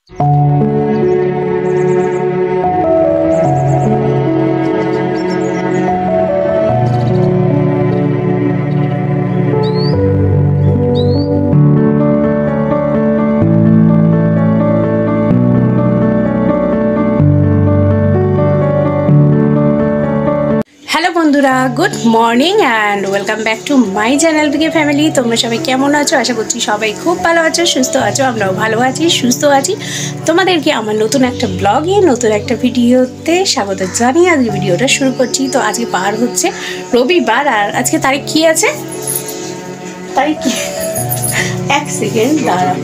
Hello বন্ধুরা, good morning and welcome back to my channel bike family. তোমরা সবাই কেমন আছো? আশা করছি সবাই খুব ভালো আছো, সুস্থ আছো। আমরাও ভালো আছি, সুস্থ আছি। তোমাদেরকে আমার নতুন একটা ব্লগে, নতুন একটা ভিডিওতে স্বাগত জানিয়ে আজকে ভিডিওটা শুরু করছি। তো আজকে পার হচ্ছে রবিবার, আর আজকে তারিখ কী আছে? তারিখ কি? এক সেকেন্ড দাঁড়া।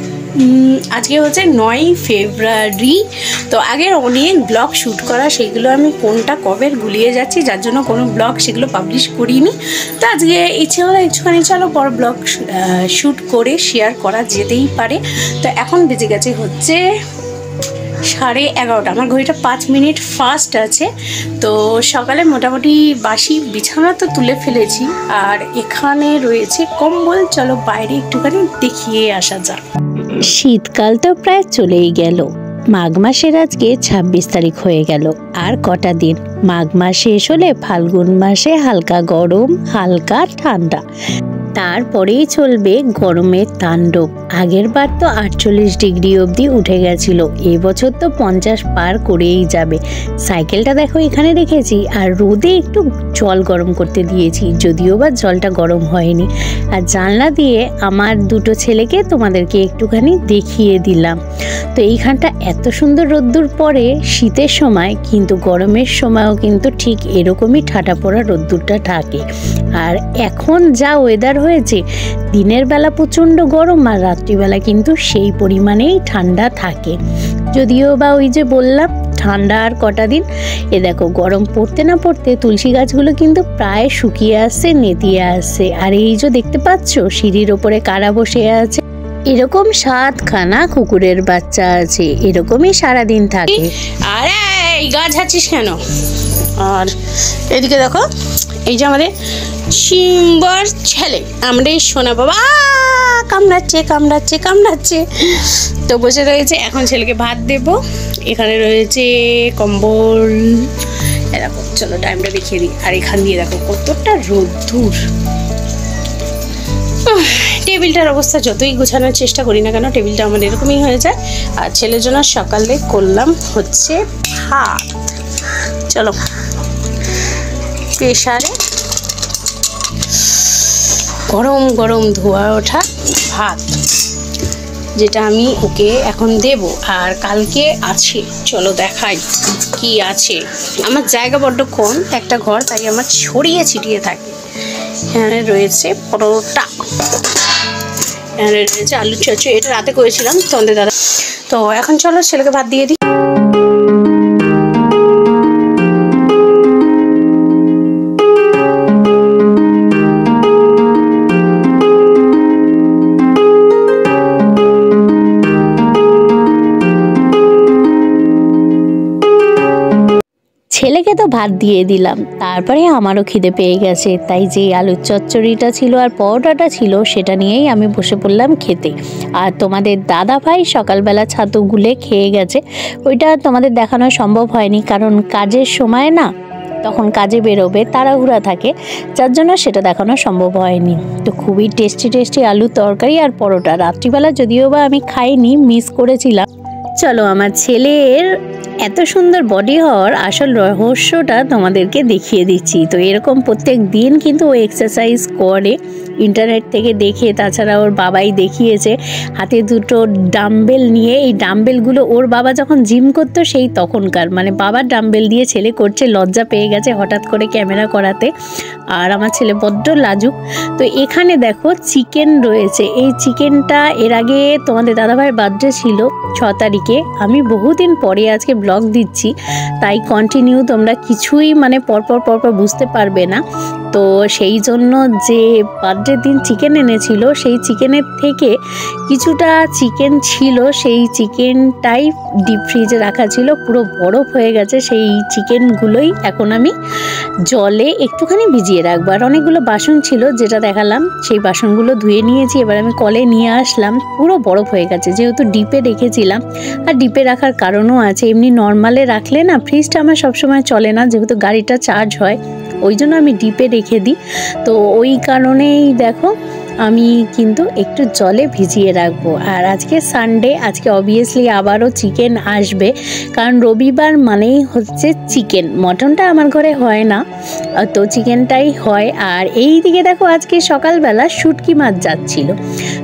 আজকে হচ্ছে 9ই ফেব্রুয়ারি। তো আগের অনেক ব্লগ শ্যুট করা, সেগুলো আমি কোনটা কবে গুলিয়ে যাচ্ছি, যার জন্য কোনো ব্লগ সেগুলো পাবলিশ করিনি। তো আজকে ইচ্ছে হলো একটুখানি চলো বড় ব্লগ শ্যুট করে শেয়ার করা যেতেই পারে। তো এখন বেজে গেছে হচ্ছে 11:30। আমার ঘড়িটা 5 মিনিট ফাস্ট আছে। তো সকালে মোটামুটি বাসি বিছানা তো তুলে ফেলেছি, আর এখানে রয়েছে কম্বল। চলো বাইরে একটুখানি দেখিয়ে আসা যাক। শীতকাল তো প্রায় চলেই গেল। মাঘ মাসের আজকে 26 তারিখ হয়ে গেল। আর কটা দিন, মাঘ মাস শেষ হলে ফাল্গুন মাসে হালকা গরম, হালকা ঠান্ডা, তারপরেই চলবে গরমের তাণ্ডব। আগের বার তো 48 ডিগ্রি অবধি উঠে গেছিল, এবছর তো 50 পার করেই যাবে। সাইকেলটা দেখো এখানে রেখেছি, আর রোদে একটু জল গরম করতে দিয়েছি, যদিও বা জলটা গরম হয়নি। আর জানলা দিয়ে আমার দুটো ছেলেকে তোমাদেরকে একটুখানি দেখিয়ে দিলাম। তো এইখানটা এত সুন্দর রোদ্দুর পড়ে শীতের সময়, কিন্তু গরমের সময়ও কিন্তু ঠিক এরকমই ঠাটা পড়া রোদ্দুরটা থাকে। আর এখন যা ওয়েদার হয়েছে, দিনের বেলা প্রচণ্ড গরম, আর রাত্রিবেলা কিন্তু সেই পরিমাণেই ঠান্ডা থাকে। যদিও বা ওই যে বললাম ঠান্ডা আর কটা দিন। এ দেখো গরম পড়তে না পড়তে তুলসী গাছগুলো কিন্তু প্রায় শুকিয়ে আসছে, নেতিয়ে আসছে। আর এই যে দেখতে পাচ্ছ সিঁড়ির ওপরে কারা বসে আছে, এরকম 7খানা কুকুরের বাচ্চা আছে, এরকমই সারাদিন থাকে। আর এই গা ঝাড়ছিস কেন? আর এদিকে দেখো, এই যে আমাদের সিম্বার ছেলে, আমরা সোনা বাবা কামড়াচ্ছে কামড়াচ্ছে কামড়াচ্ছে। তো বসে রয়েছে, এখন ছেলেকে ভাত দেব। এখানে রয়েছে কম্বল, দেখো চলো টাইমটা দেখিয়ে দিই। আর এখান দিয়ে দেখো কতটা রোদ্দুর। টেবিলটার অবস্থা যতই গোছানোর চেষ্টা করি না কেন, টেবিলটা আমার এরকমই হয়ে যায়। আর ছেলের জন্য সকালে করলাম হচ্ছে ভাত। চলো প্রেসারে গরম গরম ধোয়া ওঠা ভাত, যেটা আমি ওকে এখন দেব। আর কালকে আছে, চলো দেখাই কি আছে। আমার জায়গা বড্ড কম, একটা ঘর, তাই আমার ছড়িয়ে ছিটিয়ে থাকে। এখানে রয়েছে পরোটা, এখানে রয়েছে আলু চচ্চড়ি, এটা রাতে করেছিলাম তোমাদের দাদা। তো এখন চলো ছেলেকে ভাত দিয়ে দিই। ছেলেকে তো ভাত দিয়ে দিলাম, তারপরে আমারও খিদে পেয়ে গেছে, তাই যে আলুর চচ্চড়িটা ছিল আর পরোটাটা ছিল সেটা নিয়েই আমি বসে পড়লাম খেতে। আর তোমাদের দাদা ভাই সকালবেলা ছাতু গুলে খেয়ে গেছে, ওইটা তোমাদের দেখানো সম্ভব হয়নি, কারণ কাজের সময় না, তখন কাজে বেরোবে, তাড়াহুড়া থাকে, যার জন্য সেটা দেখানো সম্ভব হয়নি। তো খুবই টেস্টি টেস্টি আলু তরকারি আর পরোটা। রাত্রিবেলা যদিও বা আমি খাইনি, মিস করেছিলাম। চলো আমার ছেলের এত সুন্দর বডি হওয়ার আসল রহস্যটা তোমাদেরকে দেখিয়ে দিচ্ছি। তো এরকম প্রত্যেক দিন কিন্তু ও এক্সারসাইজ করে, ইন্টারনেট থেকে দেখে, তাছাড়া ওর বাবাই দেখিয়েছে। হাতে দুটো ডাম্বেল নিয়ে, এই ডাম্বেলগুলো ওর বাবা যখন জিম করতো সেই তখনকার, মানে বাবার ডাম্বেল দিয়ে ছেলে করছে, লজ্জা পেয়ে গেছে হঠাৎ করে ক্যামেরা করাতে। আর আমার ছেলে বড্ড লাজুক। তো এখানে দেখো চিকেন রয়েছে। এই চিকেনটা এর আগে তোমাদের দাদাভাইয়ের বার্থডে ছিল 6 তারিখে, আমি বহুদিন পরে আজকে ব্লগ দিচ্ছি, তাই কন্টিনিউ তোমরা কিছুই মানে পরপর বুঝতে পারবে না। তো সেই জন্য যে বার্থডের দিন চিকেন এনেছিল, সেই চিকেনের থেকে কিছুটা চিকেন ছিল, সেই চিকেনটাই ডিপ ফ্রিজে রাখা ছিল, পুরো বরফ হয়ে গেছে। সেই চিকেনগুলোই এখন আমি জলে একটুখানি ভিজিয়ে রাখবো। আর অনেকগুলো বাসন ছিল, যেটা দেখালাম, সেই বাসনগুলো ধুয়ে নিয়েছি। এবার আমি কলে নিয়ে আসলাম, পুরো বরফ হয়ে গেছে, যেহেতু ডিপে রেখেছিলাম। আর ডিপে রাখার কারণও আছে, এমনি নর্মালে রাখলে না ফ্রিজটা আমার সবসময় চলে না, যেহেতু গাড়িটা চার্জ হয় ওই জন্য আমি ডিপে রেখে দিই। তো ওই কারণেই দেখো আমি কিন্তু একটু জলে ভিজিয়ে রাখবো। আর আজকে সানডে, আজকে অবভিয়াসলি আবারও চিকেন আসবে, কারণ রবিবার মানেই হচ্ছে চিকেন। মটনটা আমার ঘরে হয় না, তো চিকেনটাই হয়। আর এই দিকে দেখো আজকে সকালবেলা শুটকি মাছ যাচ্ছিল।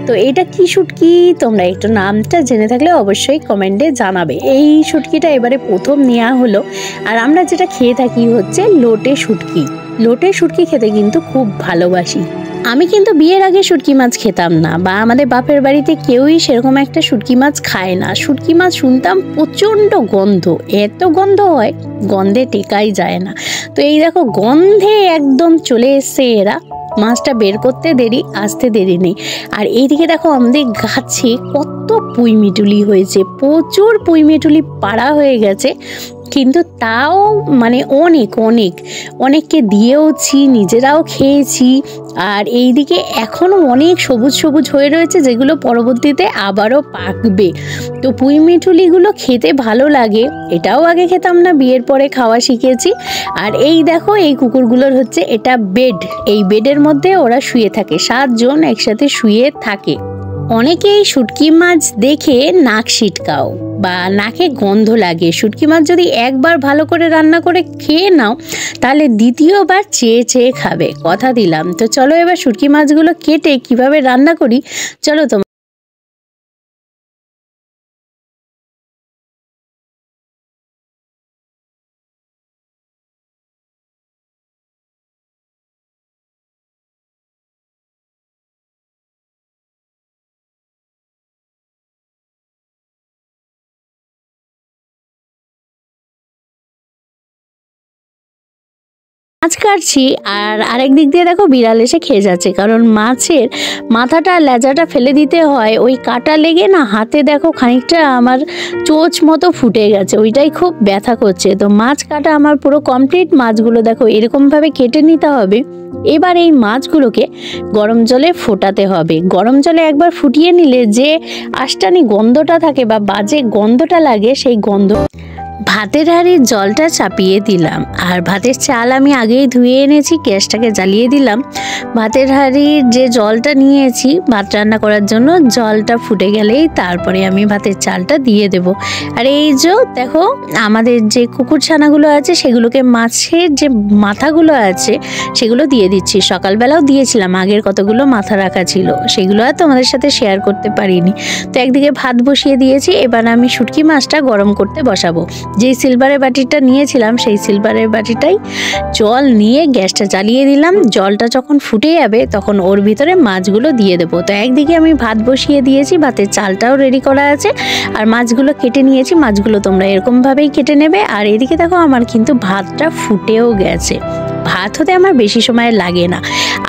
তো এটা কি শুটকি তোমরা একটু নামটা জেনে থাকলে অবশ্যই কমেন্টে জানাবে। এই শুটকিটা এবারে প্রথম নেওয়া হলো। আর আমরা যেটা খেয়ে থাকি হচ্ছে লোটে শুটকি। লোটে শুটকি খেতে কিন্তু খুব ভালোবাসি। আমি কিন্তু বিয়ের আগে শুটকি মাছ খেতাম না, বা আমাদের বাপের বাড়িতে কেউই সেরকম একটা শুটকি মাছ খায় না। শুটকি মাছ শুনতাম প্রচণ্ড গন্ধ, এত গন্ধ হয়, গন্ধে টেকাই যায় না। তো এই দেখো গন্ধে একদম চলে এসছে এরা। মাছটা বের করতে দেরি, আসতে দেরি নেই। আর এইদিকে দেখো আমাদের গাছে কত পুঁই মিটুলি হয়েছে, প্রচুর পুঁই মিটুলি পাড়া হয়ে গেছে, কিন্তু তাও মানে অনেককে দিয়েওছি, নিজেরাও খেয়েছি। আর এইদিকে এখনও অনেক সবুজ সবুজ হয়ে রয়েছে, যেগুলো পরবর্তীতে আবারও পাকবে। তো পুঁই মিঠুলিগুলো খেতে ভালো লাগে, এটাও আগে খেতাম না, বিয়ের পরে খাওয়া শিখেছি। আর এই দেখো এই কুকুরগুলোর হচ্ছে এটা বেড, এই বেডের মধ্যে ওরা শুয়ে থাকে, 7 জন একসাথে শুয়ে থাকে। অনেকেই শুটকি মাছ দেখে নাক ছিটকাও বা নাকে গন্ধ লাগে। শুটকি মাছ যদি একবার ভালো করে রান্না করে খেয়ে নাও, তাহলে দ্বিতীয়বার চেয়ে চেয়ে খাবে, কথা দিলাম। তো চলো এবার শুটকি মাছগুলো কেটে কিভাবে রান্না করি চলো তোমার। মাছ কাটছি আর আরেক দিক দিয়ে দেখো বিড়াল এসে খেয়ে যাচ্ছে, কারণ মাছের মাথাটা লেজাটা ফেলে দিতে হয়, ওই কাটা লেগে না হাতে দেখো খানিকটা আমার চোচ মতো ফুটে গেছে, ওইটাই খুব ব্যথা করছে। তো মাছ কাটা আমার পুরো কমপ্লিট। মাছগুলো দেখো এরকমভাবে কেটে নিতে হবে। এবার এই মাছগুলোকে গরম জলে ফোটাতে হবে। গরম জলে একবার ফুটিয়ে নিলে যে আষ্টানি গন্ধটা থাকে বা বাজে গন্ধটা লাগে, সেই গন্ধ। ভাতের হাঁড়ির জলটা চাপিয়ে দিলাম, আর ভাতের চাল আমি আগেই ধুয়ে এনেছি, গ্যাসটাকে জ্বালিয়ে দিলাম। ভাতের হাঁড়ির যে জলটা নিয়েছি ভাত রান্না করার জন্য, জলটা ফুটে গেলেই তারপরে আমি ভাতের চালটা দিয়ে দেব। আর এই যে দেখো আমাদের যে কুকুর ছানাগুলো আছে, সেগুলোকে মাছের যে মাথাগুলো আছে সেগুলো দিয়ে দিচ্ছি। সকালবেলাও দিয়েছিলাম, আগের কতগুলো মাথা রাখা ছিল, সেগুলো আর তোমাদের সাথে শেয়ার করতে পারিনি। তো একদিকে ভাত বসিয়ে দিয়েছি, এবার আমি শুটকি মাছটা গরম করতে বসাবো। যেই সিলভারের বাটিটা নিয়েছিলাম সেই সিলভারের বাটিটাই জল নিয়ে গ্যাসটা জ্বালিয়ে দিলাম। জলটা যখন ফুটে যাবে তখন ওর ভিতরে মাছগুলো দিয়ে দেবো। তো একদিকে আমি ভাত বসিয়ে দিয়েছি, ভাতের চালটাও রেডি করা আছে, আর মাছগুলো কেটে নিয়েছি। মাছগুলো তোমরা এরকমভাবেই কেটে নেবে। আর এদিকে দেখো আমার কিন্তু ভাতটা ফুটেও গেছে। ভাত হতে আমার বেশি সময় লাগে না।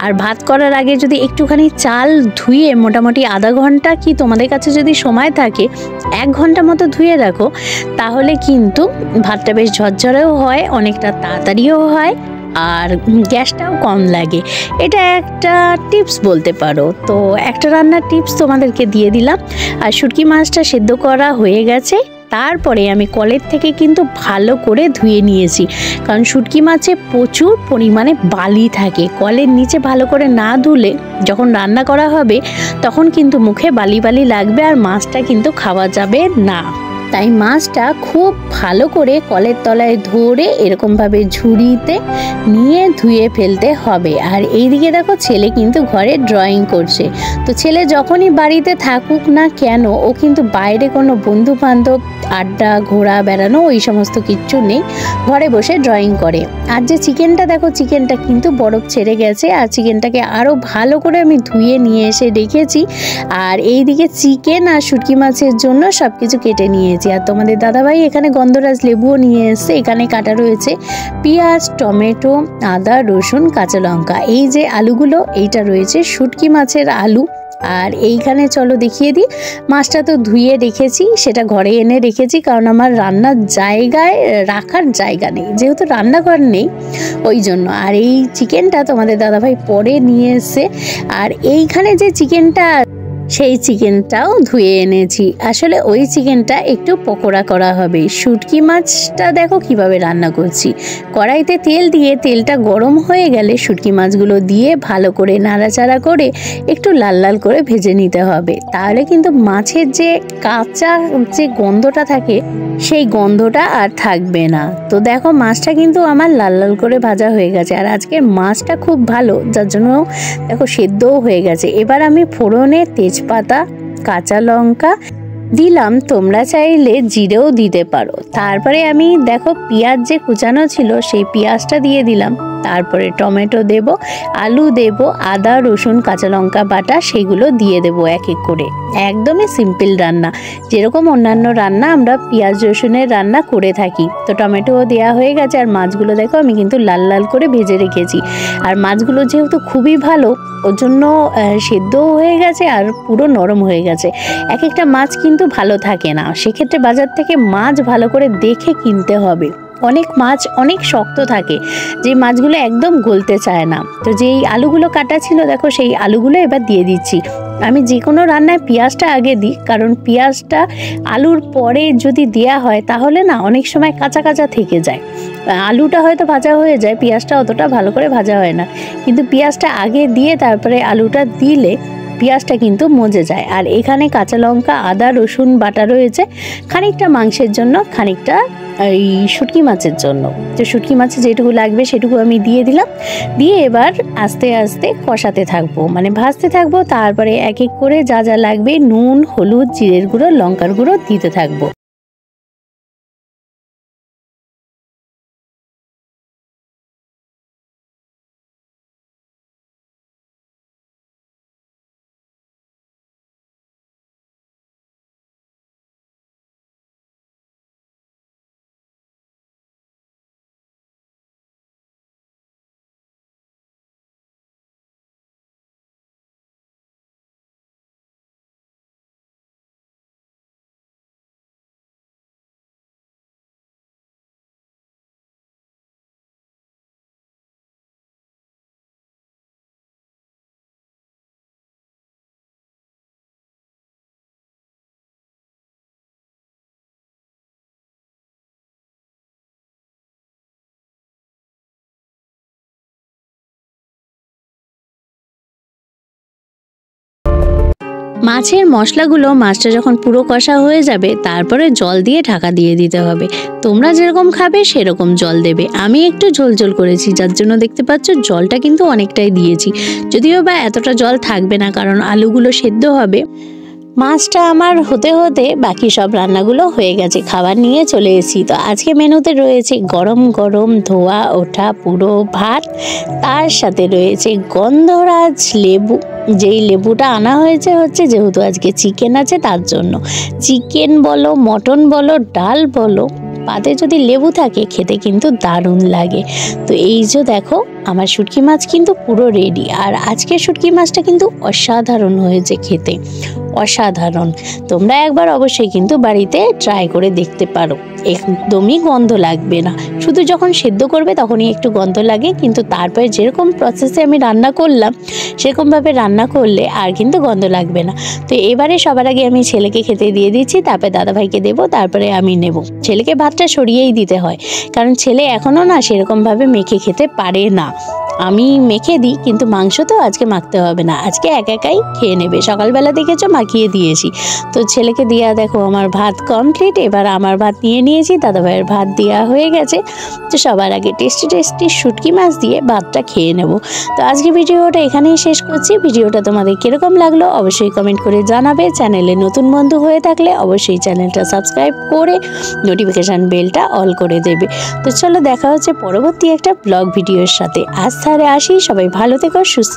আর ভাত করার আগে যদি একটুখানি চাল ধুয়ে মোটামুটি আধা ঘন্টা, কি তোমাদের কাছে যদি সময় থাকে 1 ঘন্টা মতো ধুয়ে রাখো, তাহলে কিন্তু ভাতটা বেশ ঝরঝরেও হয়, অনেকটা তাড়াতাড়িও হয়, আর গ্যাসটাও কম লাগে। এটা একটা টিপস বলতে পারো। তো একটা রান্নার টিপস তোমাদেরকে দিয়ে দিলাম। আর শুটকি মাছটা সেদ্ধ করা হয়ে গেছে, তারপরে আমি কলের থেকে কিন্তু ভালো করে ধুয়ে নিয়েছি, কারণ শুটকি মাছে প্রচুর পরিমাণে বালি থাকে। কলের নিচে ভালো করে না ধুলে যখন রান্না করা হবে তখন কিন্তু মুখে বালি বালি লাগবে, আর মাছটা কিন্তু খাওয়া যাবে না। তাই মাছটা খুব ভালো করে কলের তলায় ধরে এরকমভাবে ঝুড়িতে নিয়ে ধুয়ে ফেলতে হবে। আর এইদিকে দেখো ছেলে কিন্তু ঘরে ড্রয়িং করছে। তো ছেলে যখনই বাড়িতে থাকুক না কেন, ও কিন্তু বাইরে কোনো বন্ধু বান্ধব আড্ডা ঘোরা বেড়ানো ওই সমস্ত কিচ্ছু নেই, ঘরে বসে ড্রয়িং করে। আর যে চিকেনটা দেখো, চিকেনটা কিন্তু বরফ ছেড়ে গেছে, আর চিকেনটাকে আরও ভালো করে আমি ধুয়ে নিয়ে এসে রেখেছি। আর এইদিকে চিকেন আর শুটকি মাছের জন্য সব কিছু কেটে নিয়েছি। আর তোমাদের দাদাভাই এখানে গন্ধরাজ লেবুও নিয়ে এসছে। এখানে কাটা রয়েছে পেঁয়াজ, টমেটো, আদা, রসুন, কাঁচা লঙ্কা। এই যে আলুগুলো, এইটা রয়েছে শুটকি মাছের আলু। আর এইখানে চলো দেখিয়ে দিই, মাছটা তো ধুয়ে রেখেছি, সেটা ঘরে এনে রেখেছি, কারণ আমার রান্নার জায়গায় রাখার জায়গা নেই, যেহেতু রান্নাঘর নেই ওই জন্য। আর এই চিকেনটা তোমাদের দাদাভাই পরে নিয়ে এসছে। আর এইখানে যে চিকেনটা সেই চিকেনটাও ধুয়ে এনেছি। আসলে ওই চিকেনটা একটু পকোড়া করা হবে। শুটকি মাছটা দেখো কিভাবে রান্না করছি। কড়াইতে তেল দিয়ে তেলটা গরম হয়ে গেলে শুটকি মাছগুলো দিয়ে ভালো করে নাড়াচাড়া করে একটু লাল লাল করে ভেজে নিতে হবে। তাহলে কিন্তু মাছের যে কাঁচা যে গন্ধটা থাকে সেই গন্ধটা আর থাকবে না। তো দেখো মাছটা কিন্তু আমার লাল লাল করে ভাজা হয়ে গেছে। আর আজকের মাছটা খুব ভালো, যার জন্য দেখো সেদ্ধও হয়ে গেছে। এবার আমি ফোড়নে তেজপাতা, কাঁচা লঙ্কা দিলাম, তোমরা চাইলে জিরেও দিতে পারো। তারপরে আমি দেখো পেঁয়াজ যে কুচানো ছিল সেই পেঁয়াজটা দিয়ে দিলাম। তারপরে টমেটো দেব, আলু দেব, আদা রসুন কাঁচা লঙ্কা বাটা সেগুলো দিয়ে দেব এক এক করে। একদমই সিম্পল রান্না, যেরকম অন্যান্য রান্না আমরা পেঁয়াজ রসুনের রান্না করে থাকি। তো টমেটোও দেওয়া হয়ে গেছে। আর মাছগুলো দেখো আমি কিন্তু লাল লাল করে ভেজে রেখেছি। আর মাছগুলো যেহেতু খুবই ভালো ওর জন্য সেদ্ধও হয়ে গেছে আর পুরো নরম হয়ে গেছে। এক একটা মাছ কিন্তু ভালো থাকে না, সেক্ষেত্রে বাজার থেকে মাছ ভালো করে দেখে কিনতে হবে। অনেক মাছ অনেক শক্ত থাকে, যে মাছগুলো একদম গলতে চায় না। তো যেই আলুগুলো কাটা ছিল দেখো সেই আলুগুলো এবার দিয়ে দিচ্ছি। আমি যে কোনো রান্নায় পেঁয়াজটা আগে দিই, কারণ পেঁয়াজটা আলুর পরে যদি দেয়া হয় তাহলে না অনেক সময় কাঁচা কাঁচা থেকে যায়। আলুটা হয়তো ভাজা হয়ে যায়, পেঁয়াজটা অতটা ভালো করে ভাজা হয় না। কিন্তু পেঁয়াজটা আগে দিয়ে তারপরে আলুটা দিলে পেঁয়াজটা কিন্তু মজে যায়। আর এখানে কাঁচা লঙ্কা আদা রসুন বাটা রয়েছে, খানিকটা মাংসের জন্য, খানিকটা এই শুটকি মাছের জন্য। তো শুটকি মাছে যেটুকু লাগবে সেটুকু আমি দিয়ে দিলাম। দিয়ে এবার আস্তে আস্তে কষাতে থাকবো, মানে ভাজতে থাকবো। তারপরে এক এক করে যা যা লাগবে নুন, হলুদ, জিরের গুঁড়ো, লঙ্কার গুঁড়ো দিতে থাকবো। মাছের মশলাগুলো মাছটা যখন পুরো কষা হয়ে যাবে তারপরে জল দিয়ে ঢাকা দিয়ে দিতে হবে। তোমরা যেরকম খাবে সেরকম জল দেবে। আমি একটু ঝোল ঝোল করেছি, যার জন্য দেখতে পাচ্ছ জলটা কিন্তু অনেকটাই দিয়েছি। যদিও বা এতটা জল থাকবে না, কারণ আলুগুলো সেদ্ধ হবে। মাছটা আমার হতে হতে বাকি সব রান্নাগুলো হয়ে গেছে, খাবার নিয়ে চলে এসেছি। তো আজকে মেনুতে রয়েছে গরম গরম ধোয়া ওঠা পুরো ভাত, তার সাথে রয়েছে গন্ধরাজ লেবু। যেই লেবুটা আনা হয়েছে হচ্ছে যেহেতু আজকে চিকেন আছে তার জন্য। চিকেন বলো, মটন বলো, ডাল বলো, পাতে যদি লেবু থাকে খেতে কিন্তু দারুণ লাগে। তো এই যে দেখো আমার শুটকি মাছ কিন্তু পুরো রেডি। আর আজকে শুটকি মাছটা কিন্তু অসাধারণ হয়েছে খেতে, অসাধারণ। তোমরা একবার অবশ্যই কিন্তু বাড়িতে ট্রাই করে দেখতে পারো, একদমই গন্ধ লাগবে না। শুধু যখন সেদ্ধ করবে তখনই একটু গন্ধ লাগে, কিন্তু তারপরে যেরকম প্রসেসে আমি রান্না করলাম সেরকমভাবে রান্না করলে আর কিন্তু গন্ধ লাগবে না। তো এবারে সবার আগে আমি ছেলেকে খেতে দিয়ে দিচ্ছি, তারপরে দাদাভাইকে দেবো, তারপরে আমি নেব। ছেলেকে ভাতটা সরিয়েই দিতে হয়, কারণ ছেলে এখনও না সেরকমভাবে মেখে খেতে পারে না। আমি মেখে দিই, কিন্তু মাংস তো আজকে মাখতে হবে না, আজকে একাই খেয়ে নেবে। সকালবেলা দেখেছো মাখিয়ে দিয়েছি। তো ছেলেকে দিয়া দেখো আমার ভাত কমপ্লিট। এবার আমার ভাত নিয়ে নিয়েছি, দাদাভাইয়ের ভাত দেওয়া হয়ে গেছে। তো সবার আগে টেস্টি টেস্টি শুটকি মাছ দিয়ে ভাতটা খেয়ে নেব। তো আজকে ভিডিওটা এখানেই শেষ করছি। ভিডিওটা তোমাদের কীরকম লাগলো অবশ্যই কমেন্ট করে জানাবে। চ্যানেলে নতুন বন্ধু হয়ে থাকলে অবশ্যই চ্যানেলটা সাবস্ক্রাইব করে নোটিফিকেশান বেলটা অল করে দেবে। তো চলো দেখা হচ্ছে পরবর্তী একটা ব্লগ ভিডিওর সাথে। আজ তাহলে আসি, সবাই ভালো থেকো, সুস্থ।